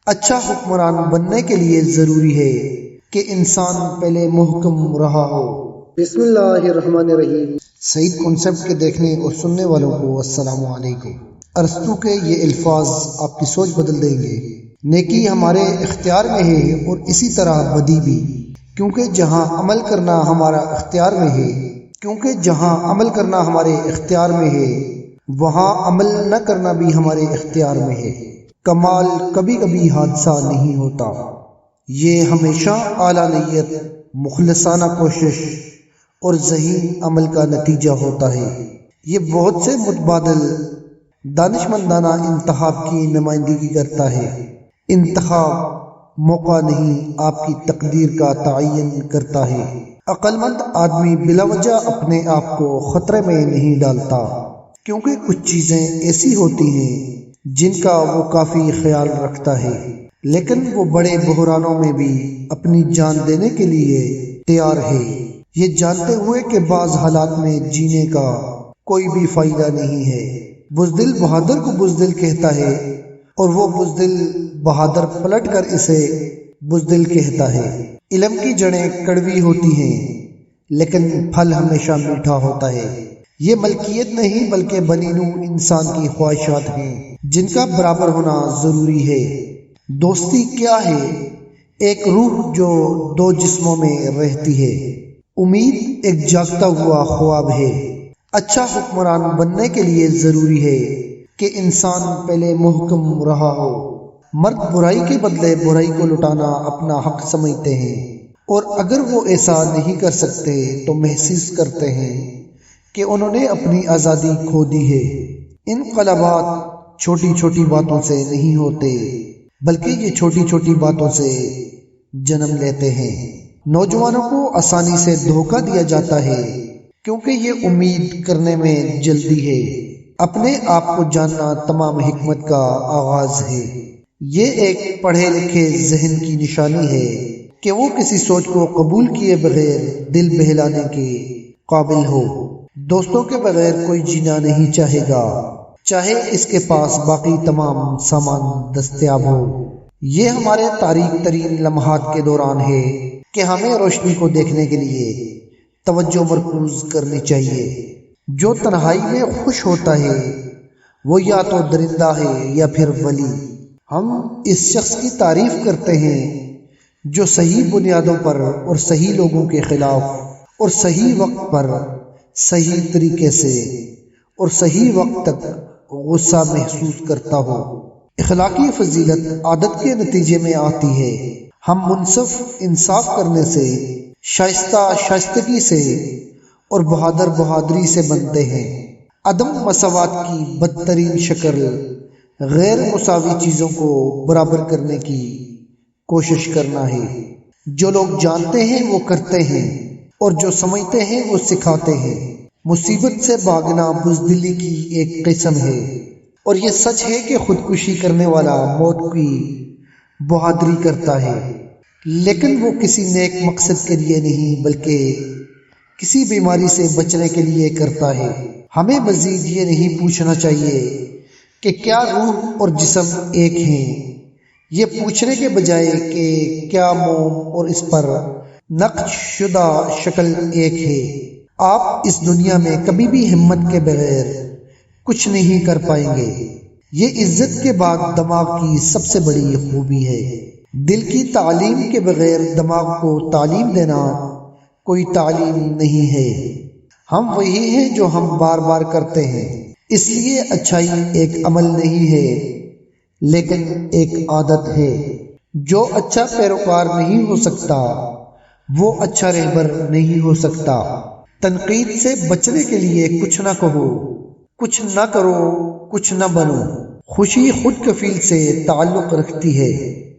اچھا حکمران بننے کے لیے ضروری ہے کہ انسان پہلے محکم رہا ہو۔ بسم اللہ الرحمن الرحیم۔ سعید کنسپٹ کے دیکھنے اور سننے والوں کو السلام علیکم۔ ارسطو کے یہ الفاظ آپ کی سوچ بدل دیں گے۔ نیکی ہمارے اختیار میں ہے اور اسی طرح بدی بھی، کیونکہ جہاں عمل کرنا ہمارے اختیار میں ہے وہاں عمل نہ کرنا بھی ہمارے اختیار میں ہے۔ کمال کبھی کبھی حادثہ نہیں ہوتا، یہ ہمیشہ اعلیٰ نیت، مخلصانہ کوشش اور ذہین عمل کا نتیجہ ہوتا ہے۔ یہ بہت سے متبادل دانشمندانہ انتخاب کی نمائندگی کرتا ہے۔ انتخاب موقع نہیں، آپ کی تقدیر کا تعین کرتا ہے۔ عقل مند آدمی بلا وجہ اپنے آپ کو خطرے میں نہیں ڈالتا، کیونکہ کچھ چیزیں ایسی ہوتی ہیں جن کا وہ کافی خیال رکھتا ہے، لیکن وہ بڑے بحرانوں میں بھی اپنی جان دینے کے لیے تیار ہے، یہ جانتے ہوئے کہ بعض حالات میں جینے کا کوئی بھی فائدہ نہیں ہے۔ بزدل بہادر کو بزدل کہتا ہے اور وہ بزدل بہادر پلٹ کر اسے بزدل کہتا ہے۔ علم کی جڑیں کڑوی ہوتی ہیں لیکن پھل ہمیشہ میٹھا ہوتا ہے۔ یہ ملکیت نہیں بلکہ بنی نوع انسان کی خواہشات ہیں جن کا برابر ہونا ضروری ہے۔ دوستی کیا ہے؟ ایک روح جو دو جسموں میں رہتی ہے۔ امید ایک جاگتا ہوا خواب ہے۔ اچھا حکمران بننے کے لیے ضروری ہے کہ انسان پہلے محکم رہا ہو۔ مرد برائی کے بدلے برائی کو لٹانا اپنا حق سمجھتے ہیں، اور اگر وہ ایسا نہیں کر سکتے تو محسوس کرتے ہیں کہ انہوں نے اپنی آزادی کھو دی ہے۔ انقلابات چھوٹی چھوٹی باتوں سے نہیں ہوتے بلکہ یہ چھوٹی چھوٹی باتوں سے جنم لیتے ہیں۔ نوجوانوں کو آسانی سے دھوکہ دیا جاتا ہے کیونکہ یہ امید کرنے میں جلدی ہے۔ اپنے آپ کو جاننا تمام حکمت کا آغاز ہے۔ یہ ایک پڑھے لکھے ذہن کی نشانی ہے کہ وہ کسی سوچ کو قبول کیے بغیر دل بہلانے کے قابل ہو۔ دوستوں کے بغیر کوئی جینا نہیں چاہے گا، چاہے اس کے پاس باقی تمام سامان دستیاب ہو۔ یہ ہمارے تاریک ترین لمحات کے دوران ہے کہ ہمیں روشنی کو دیکھنے کے لیے توجہ مرکوز کرنی چاہیے۔ جو تنہائی میں خوش ہوتا ہے وہ یا تو درندہ ہے یا پھر ولی۔ ہم اس شخص کی تعریف کرتے ہیں جو صحیح بنیادوں پر اور صحیح لوگوں کے خلاف اور صحیح وقت پر صحیح طریقے سے اور صحیح وقت تک غصہ محسوس کرتا ہو۔ اخلاقی فضیلت عادت کے نتیجے میں آتی ہے۔ ہم منصف انصاف کرنے سے، شائستہ شائستگی سے اور بہادر بہادری سے بنتے ہیں۔ عدم مساوات کی بدترین شکل غیر مساوی چیزوں کو برابر کرنے کی کوشش کرنا ہے۔ جو لوگ جانتے ہیں وہ کرتے ہیں اور جو سمجھتے ہیں وہ سکھاتے ہیں۔ مصیبت سے بھاگنا بزدلی کی ایک قسم ہے، اور یہ سچ ہے کہ خودکشی کرنے والا موت کی بہادری کرتا ہے، لیکن وہ کسی نیک مقصد کے لیے نہیں بلکہ کسی بیماری سے بچنے کے لیے کرتا ہے۔ ہمیں مزید یہ نہیں پوچھنا چاہیے کہ کیا روح اور جسم ایک ہیں، یہ پوچھنے کے بجائے کہ کیا موم اور اس پر نقش شدہ شکل ایک ہے۔ آپ اس دنیا میں کبھی بھی ہمت کے بغیر کچھ نہیں کر پائیں گے۔ یہ عزت کے بعد دماغ کی سب سے بڑی خوبی ہے۔ دل کی تعلیم کے بغیر دماغ کو تعلیم دینا کوئی تعلیم نہیں ہے۔ ہم وہی ہیں جو ہم بار بار کرتے ہیں۔ اس لیے اچھائی ایک عمل نہیں ہے لیکن ایک عادت ہے۔ جو اچھا پیروکار نہیں ہو سکتا وہ اچھا رہبر نہیں ہو سکتا۔ تنقید سے بچنے کے لیے کچھ نہ کہو، کچھ نہ کرو، کچھ نہ بنو۔ خوشی خود کفیل سے تعلق رکھتی ہے۔